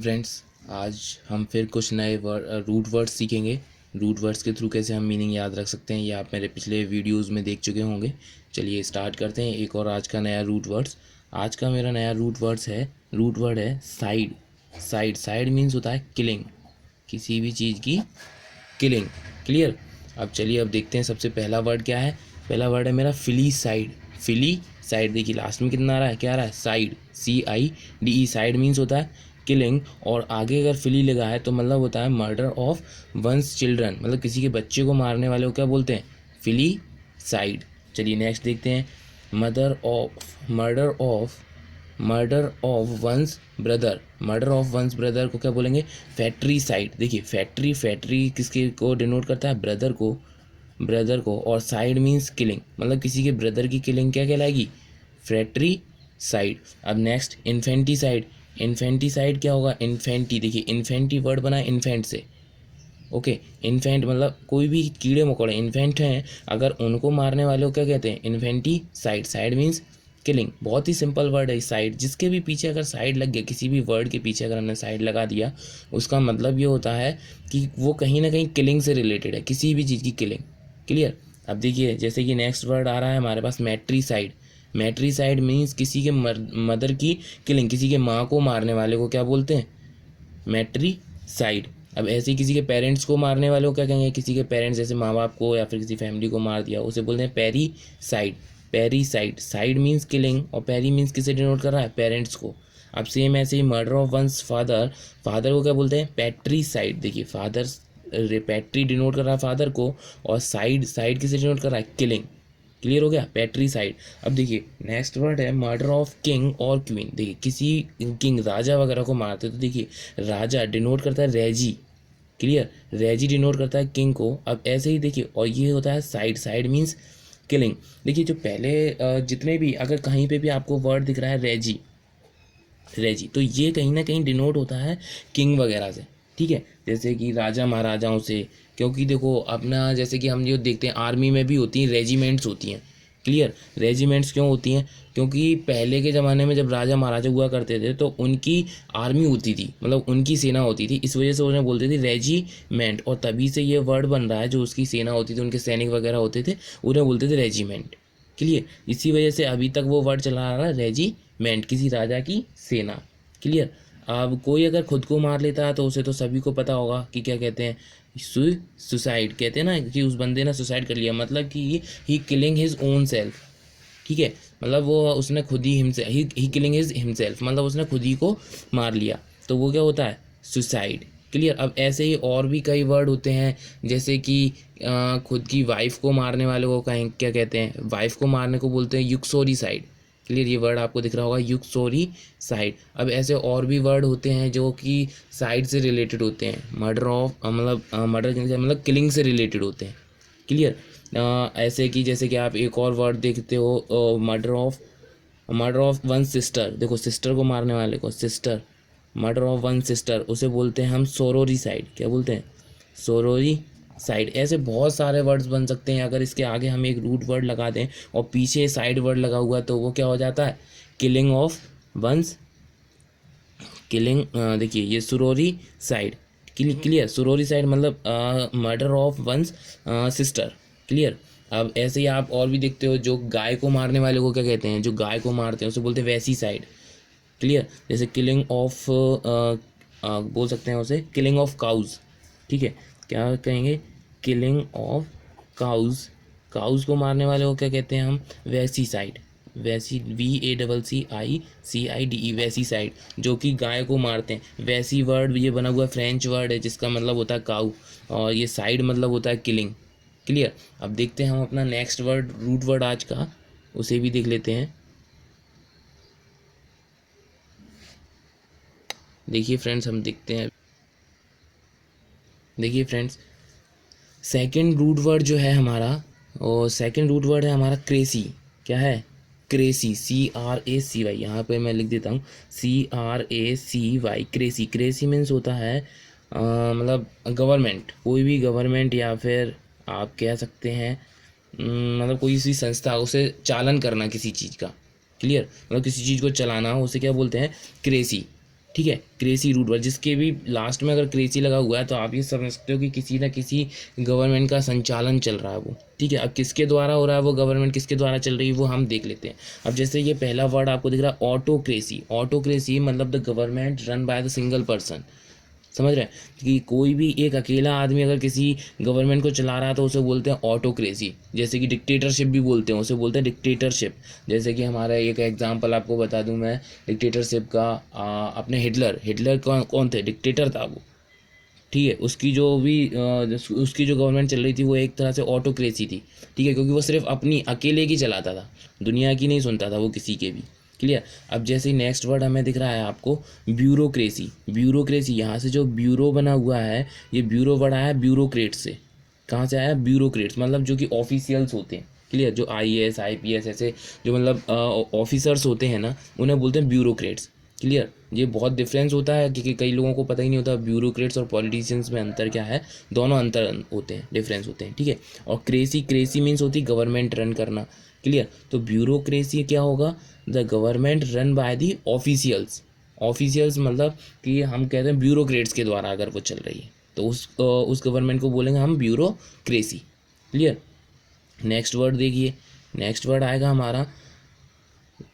Friends, आज हम फिर कुछ नए रूट वर्ड्स सीखेंगे। रूट वर्ड्स के थ्रू कैसे हम मीनिंग याद रख सकते हैं, ये आप मेरे पिछले वीडियोस में देख चुके होंगे। चलिए स्टार्ट करते हैं एक और आज का नया रूट वर्ड्स। आज का मेरा नया रूट वर्ड है साइड। साइड साइड मीन्स होता है किलिंग, किसी भी चीज़ की किलिंग। क्लियर। अब चलिए अब देखते हैं सबसे पहला वर्ड क्या है। पहला वर्ड है मेरा फिली साइड। फिली साइड, देखिए लास्ट में कितना आ रहा है, क्या आ रहा है, साइड, CIDE। साइड मीन्स होता है किलिंग, और आगे अगर फिली लगा है तो मतलब होता है मर्डर ऑफ वंस चिल्ड्रन, मतलब किसी के बच्चे को मारने वाले को क्या बोलते हैं, फिली साइड। चलिए नेक्स्ट देखते हैं। मर्डर ऑफ वंस ब्रदर को क्या बोलेंगे, फैक्ट्री साइड। देखिए फैक्ट्री, फैक्ट्री किसके को डिनोट करता है, ब्रदर को, और साइड मीन्स किलिंग, मतलब किसी के ब्रदर की किलिंग क्या कहलाएगी, फैक्ट्री साइड। अब नेक्स्ट इन्फेंटिसाइड। इन्फेंटिसाइड क्या होगा, इन्फेंटी, देखिए इन्फेंटी वर्ड बना है इन्फेंट से। ओके, इन्फेंट मतलब कोई भी कीड़े मकोड़े इन्फेंट हैं, अगर उनको मारने वाले को क्या कहते हैं, इन्फेंटी साइड। Side means killing. बहुत ही सिंपल वर्ड है साइड, जिसके भी पीछे अगर साइड लग गया, किसी भी वर्ड के पीछे अगर हमने साइड लगा दिया, उसका मतलब ये होता है कि वो कहीं ना कहीं किलिंग से रिलेटेड है, किसी भी चीज़ की किलिंग। क्लियर। अब देखिए जैसे कि नेक्स्ट वर्ड आ रहा है हमारे पास मैट्रीसाइड। मैट्रीसाइड मीन्स किसी के मदर की किलिंग, किसी के माँ को मारने वाले को क्या बोलते हैं, मैट्रीसाइड। अब ऐसे ही किसी के पेरेंट्स को मारने वाले को क्या कहेंगे, किसी के पेरेंट्स जैसे माँ बाप को या फिर किसी फैमिली को मार दिया, उसे बोलते हैं parricide. Parricide, side means killing और पेरी मीन्स किसे डिनोट कर रहा है, पेरेंट्स को। अब सेम ऐसे ही murder of one's father, father को क्या बोलते हैं, पैट्रीसाइड। देखिए फादर, पैट्री डिनोट कर रहा है फादर को, और साइड, साइड किसे डिनोट कर रहा है, किलिंग। क्लियर हो गया, पैट्रीसाइड। अब देखिए नेक्स्ट वर्ड है मर्डर ऑफ किंग और क्वीन। देखिए किसी किंग, राजा वगैरह को मारते तो देखिए राजा डिनोट करता है रेजी। क्लियर, रेजी डिनोट करता है किंग को। अब ऐसे ही देखिए, और ये होता है साइड, साइड मीन्स किलिंग। देखिए जो पहले जितने भी अगर कहीं पे भी आपको वर्ड दिख रहा है रेजी, रेजी, तो ये कहीं ना कहीं डिनोट होता है किंग वगैरह से। ठीक है, जैसे कि राजा महाराजाओं से, क्योंकि देखो अपना जैसे कि हम जो देखते हैं आर्मी में भी होती हैं रेजिमेंट्स होती हैं। क्लियर, रेजिमेंट्स क्यों होती हैं, क्योंकि पहले के ज़माने में जब राजा महाराजा हुआ करते थे तो उनकी आर्मी होती थी, मतलब उनकी सेना होती थी, इस वजह से उन्हें बोलते थे रेजिमेंट, और तभी से ये वर्ड बन रहा है, जो उसकी सेना होती थी, उनके सैनिक वगैरह होते थे, उन्हें बोलते थे रेजिमेंट। क्लियर, इसी वजह से अभी तक वो वर्ड चला आ रहा है रेजिमेंट, किसी राजा की सेना। क्लियर। अब कोई अगर खुद को मार लेता है तो उसे तो सभी को पता होगा कि क्या कहते हैं, सुसाइड कहते हैं ना, कि उस बंदे ने सुसाइड कर लिया, मतलब कि ही किलिंग हिज ओन सेल्फ। ठीक है, मतलब वो उसने खुद ही ही किलिंग हिज हिमसेल्फ, मतलब उसने खुद ही को मार लिया, तो वो क्या होता है, सुसाइड। क्लियर। अब ऐसे ही और भी कई वर्ड होते हैं, जैसे कि खुद की वाइफ को मारने वाले को कहीं क्या कहते हैं, वाइफ को मारने को बोलते हैं यूक्सोरिसाइड। क्लियर, ये वर्ड आपको दिख रहा होगा, यूक्सोरिसाइड। अब ऐसे और भी वर्ड होते हैं जो कि साइड से रिलेटेड होते हैं, मर्डर ऑफ मतलब मर्डर मतलब किलिंग से रिलेटेड होते हैं। क्लियर। ऐसे कि जैसे कि आप एक और वर्ड देखते हो, मर्डर ऑफ वन सिस्टर। देखो सिस्टर को मारने वाले को sister, murder of one sister, उसे बोलते हैं हम सोरोरिसाइड। क्या बोलते हैं, सोरोरिसाइड। ऐसे बहुत सारे वर्ड्स बन सकते हैं, अगर इसके आगे हम एक रूट वर्ड लगा दें और पीछे साइड वर्ड लगा हुआ तो वो क्या हो जाता है, किलिंग ऑफ वंस, किलिंग। देखिए ये sororicide. Clear, sororicide मतलब murder of one's sister. Clear. अब ऐसे ही आप और भी देखते हो, जो गाय को मारने वाले को क्या कहते हैं, जो गाय को मारते हैं उसे बोलते हैं वैसी साइड। क्लियर, जैसे किलिंग ऑफ बोल सकते हैं उसे किलिंग ऑफ काउज। ठीक है, क्या कहेंगे, किलिंग ऑफ काउज। काउज को मारने वाले को क्या कहते हैं हम, वैसी साइड। वैसी, VACCICIDE, वैसी साइड, जो कि गाय को मारते हैं। वैसी वर्ड ये बना हुआ फ्रेंच वर्ड है, जिसका मतलब होता है काउ, और ये साइड मतलब होता है किलिंग। क्लियर। अब देखते हैं हम अपना नेक्स्ट वर्ड, रूट वर्ड आज का, उसे भी देख लेते हैं। देखिए फ्रेंड्स, हम देखते हैं, देखिए फ्रेंड्स, सेकंड रूट वर्ड जो है हमारा, और सेकंड रूट वर्ड है हमारा क्रेसी। क्या है, क्रेसी, CRACY। यहाँ पे मैं लिख देता हूँ CRACY, क्रेसी। क्रेसी मीन्स होता है मतलब गवर्नमेंट, कोई भी गवर्नमेंट, या फिर आप कह सकते हैं मतलब कोई सी संस्था, उसे चालन करना किसी चीज़ का। क्लियर, मतलब किसी चीज़ को चलाना, उसे क्या बोलते हैं, क्रेसी। ठीक है, क्रेसी रूट वर्ड, जिसके भी लास्ट में अगर क्रेसी लगा हुआ है तो आप ये समझ सकते हो कि किसी ना किसी गवर्नमेंट का संचालन चल रहा है वो। ठीक है, अब किसके द्वारा हो रहा है वो गवर्नमेंट, किसके द्वारा चल रही है वो हम देख लेते हैं। अब जैसे ये पहला वर्ड आपको दिख रहा है ऑटोक्रेसी। ऑटोक्रेसी मतलब the government run by the single person. समझ रहे हैं कि कोई भी एक अकेला आदमी अगर किसी गवर्नमेंट को चला रहा है तो उसे बोलते हैं ऑटोक्रेसी। जैसे कि डिक्टेटरशिप भी बोलते हैं, उसे बोलते हैं डिक्टेटरशिप। जैसे कि हमारा एक एग्जांपल आपको बता दूं मैं डिक्टेटरशिप का, अपने हिटलर कौन थे, डिक्टेटर था वो। ठीक है, उसकी जो भी उसकी जो गवर्नमेंट चल रही थी वो एक तरह से ऑटोक्रेसी थी। ठीक है, क्योंकि वो सिर्फ अपनी अकेले की चलाता था, दुनिया की नहीं सुनता था वो किसी के भी। क्लियर। अब जैसे नेक्स्ट वर्ड हमें दिख रहा है आपको ब्यूरोक्रेसी। ब्यूरोक्रेसी, यहाँ से जो ब्यूरो बना हुआ है, ये ब्यूरो वर्ड आया है ब्यूरोक्रेट से। कहाँ से आया, ब्यूरोक्रेट्स, मतलब जो कि ऑफिशियल्स होते हैं। क्लियर, जो IAS IPS ऐसे जो मतलब ऑफिसर्स होते हैं ना, उन्हें बोलते हैं ब्यूरोक्रेट्स। क्लियर, ये बहुत डिफरेंस होता है क्योंकि कई लोगों को पता ही नहीं होता ब्यूरोक्रेट्स और पॉलिटिशियंस में अंतर क्या है। दोनों अंतर होते हैं, डिफरेंस होते हैं। ठीक है, और क्रेसी मीन्स होती है गवर्नमेंट रन करना। क्लियर, तो ब्यूरोक्रेसी क्या होगा, the government run by the officials. Officials मतलब कि हम कहते हैं ब्यूरोक्रेट्स के द्वारा अगर वो चल रही है तो उस गवर्नमेंट को बोलेंगे हम ब्यूरोक्रेसी। क्लियर। नेक्स्ट वर्ड देखिए, नेक्स्ट वर्ड आएगा हमारा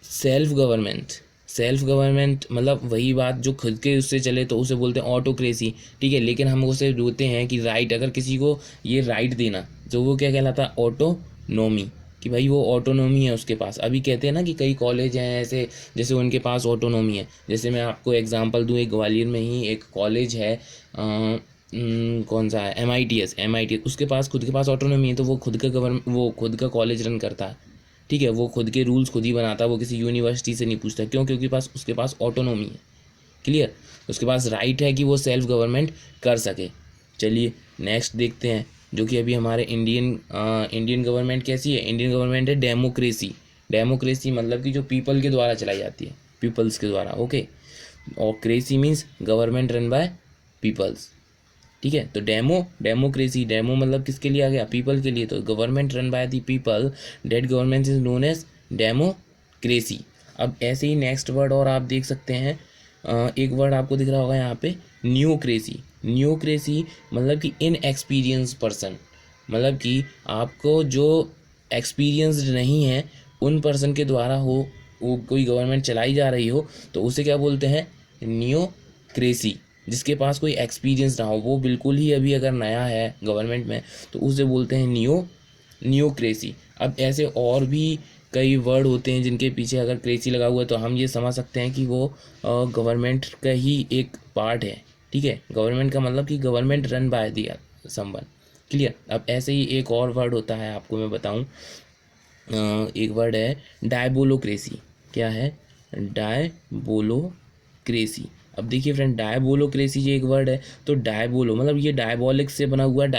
सेल्फ गवर्नमेंट। सेल्फ गवर्नमेंट मतलब वही बात जो खुद के उससे चले तो उसे बोलते हैं ऑटोक्रेसी। ठीक है, लेकिन हम उसे बोलते हैं कि राइट, अगर किसी को ये राइट देना तो वो क्या कहलाता है, ऑटोनोमी। कि भाई वो ऑटोनोमी है उसके पास। अभी कहते हैं ना कि कई कॉलेज हैं ऐसे जैसे उनके पास ऑटोनोमी है। जैसे मैं आपको एग्जांपल दूं, एक ग्वालियर में ही एक कॉलेज है, कौन सा है, MITS। उसके पास खुद के पास ऑटोनोमी है, तो वो खुद का कॉलेज रन करता है। ठीक है, वो खुद के रूल्स खुद ही बनाता है, वो किसी यूनिवर्सिटी से नहीं पूछता। क्यों, क्योंकि उसके पास ऑटोनोमी है। क्लियर, उसके पास राइट है कि वो सेल्फ गवर्नमेंट कर सके। चलिए नेक्स्ट देखते हैं, जो कि अभी हमारे इंडियन गवर्नमेंट कैसी है। इंडियन गवर्नमेंट है डेमोक्रेसी। डेमोक्रेसी मतलब कि जो पीपल के द्वारा चलाई जाती है, पीपल्स के द्वारा। ओके, और cracy means government run by peoples. ठीक है, तो डेमोक्रेसी, डेमो मतलब किसके लिए आ गया, पीपल के लिए। तो government run by the people, that government is known as democracy. अब ऐसे ही नेक्स्ट वर्ड और आप देख सकते हैं, एक वर्ड आपको दिख रहा होगा यहाँ पे न्यूक्रेसी। न्यूक्रेसी मतलब कि इनएक्सपीरियंस पर्सन, मतलब कि आपको जो एक्सपीरियंस्ड नहीं है उन पर्सन के द्वारा हो वो कोई गवर्नमेंट चलाई जा रही हो तो उसे क्या बोलते हैं, न्यूक्रेसी। जिसके पास कोई एक्सपीरियंस ना हो, वो बिल्कुल ही अभी अगर नया है गवर्नमेंट में तो उसे बोलते हैं न्यूक्रेसी। अब ऐसे और भी कई वर्ड होते हैं जिनके पीछे अगर क्रेसी लगा हुआ है तो हम ये समझ सकते हैं कि वो गवर्नमेंट का ही एक पार्ट है। ठीक है, गवर्नमेंट का मतलब कि गवर्नमेंट रन बाय दिया समवन। क्लियर। अब ऐसे ही एक और वर्ड होता है, आपको मैं बताऊं, एक वर्ड है डायबोलोक्रेसी। क्या है, डायबोलोक्रेसी। अब देखिए फ्रेंड, डायबोलोक्रेसी ये एक वर्ड है, तो डायबोलो मतलब ये डायबोलिक से बना हुआ है।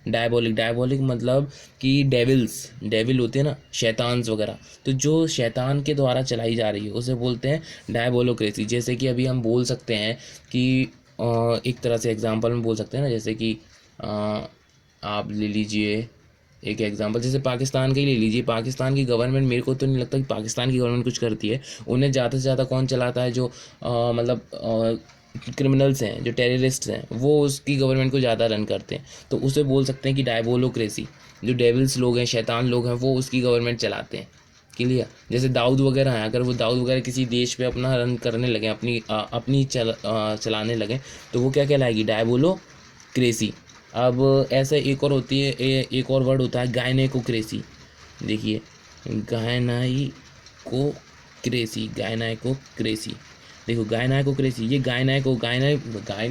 डायबोलिक मतलब कि डेविल होते हैं ना, शैतान्स वगैरह, तो जो शैतान के द्वारा चलाई जा रही है उसे बोलते हैं डायबोलोक्रेसी। जैसे कि अभी हम बोल सकते हैं कि एक तरह से एग्जांपल में बोल सकते हैं ना, जैसे कि आप ले लीजिए एक एग्जांपल, जैसे पाकिस्तान का ही ले लीजिए। पाकिस्तान की गवर्नमेंट, मेरे को तो नहीं लगता कि पाकिस्तान की गवर्नमेंट कुछ करती है। उन्हें ज़्यादा से ज़्यादा कौन चलाता है, जो मतलब क्रिमिनल्स हैं, जो टेररिस्ट्स हैं, वो उसकी गवर्नमेंट को ज़्यादा रन करते हैं। तो उसे बोल सकते हैं कि डायबोलोक्रेसी। जो डेविल्स लोग हैं, शैतान लोग हैं, वो उसकी गवर्नमेंट चलाते हैं। क्लियर। जैसे दाऊद वगैरह हैं, अगर वो दाऊद वगैरह किसी देश पे अपना रन करने लगे, अपनी चलाने लगे तो वो क्या कहलाएगी, डायबोलोक्रेसी। अब ऐसा एक और होती है, एक और वर्ड होता है गायनेकोक्रेसी। देखिए गायनाइकोक्रेसी। देखो गायनाइकोक्रेसी, ये गायने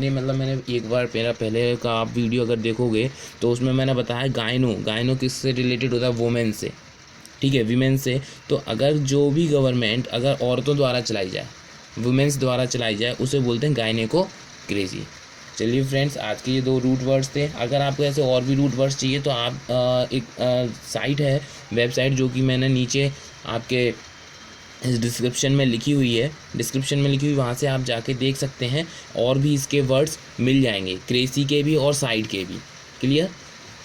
मतलब मैंने एक बार पहले का आप वीडियो अगर देखोगे तो उसमें मैंने बताया गायनो किससे रिलेटेड होता है, वुमेन से। ठीक है, वीमेन से। तो अगर जो भी गवर्नमेंट अगर औरतों द्वारा चलाई जाए, वुमेन्स द्वारा चलाई जाए, उसे बोलते हैं गायनेकोक्रेसी। चलिए फ्रेंड्स, आज के ये 2 रूट वर्ड्स थे। अगर आपको ऐसे और भी रूट वर्ड्स चाहिए तो आप एक साइट है, वेबसाइट, जो कि मैंने नीचे आपके इस डिस्क्रिप्शन में लिखी हुई, वहाँ से आप जाके देख सकते हैं। और भी इसके वर्ड्स मिल जाएंगे, क्रेसी के भी और साइड के भी। क्लियर।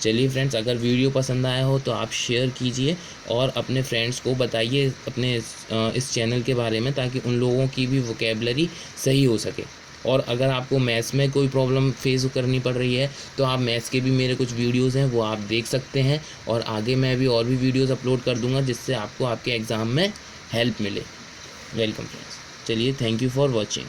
चलिए फ्रेंड्स, अगर वीडियो पसंद आया हो तो आप शेयर कीजिए और अपने फ्रेंड्स को बताइए अपने इस चैनल के बारे में, ताकि उन लोगों की भी वोकेबलरी सही हो सके। और अगर आपको मैथ्स में कोई प्रॉब्लम फेस करनी पड़ रही है तो आप मैथ्स के भी मेरे कुछ वीडियोज़ हैं वो आप देख सकते हैं, और आगे मैं भी और भी वीडियोज़ अपलोड कर दूंगा जिससे आपको आपके एग्ज़ाम में हेल्प मिले। वेलकम फ्रेंड्स, चलिए, थैंक यू फॉर वॉचिंग।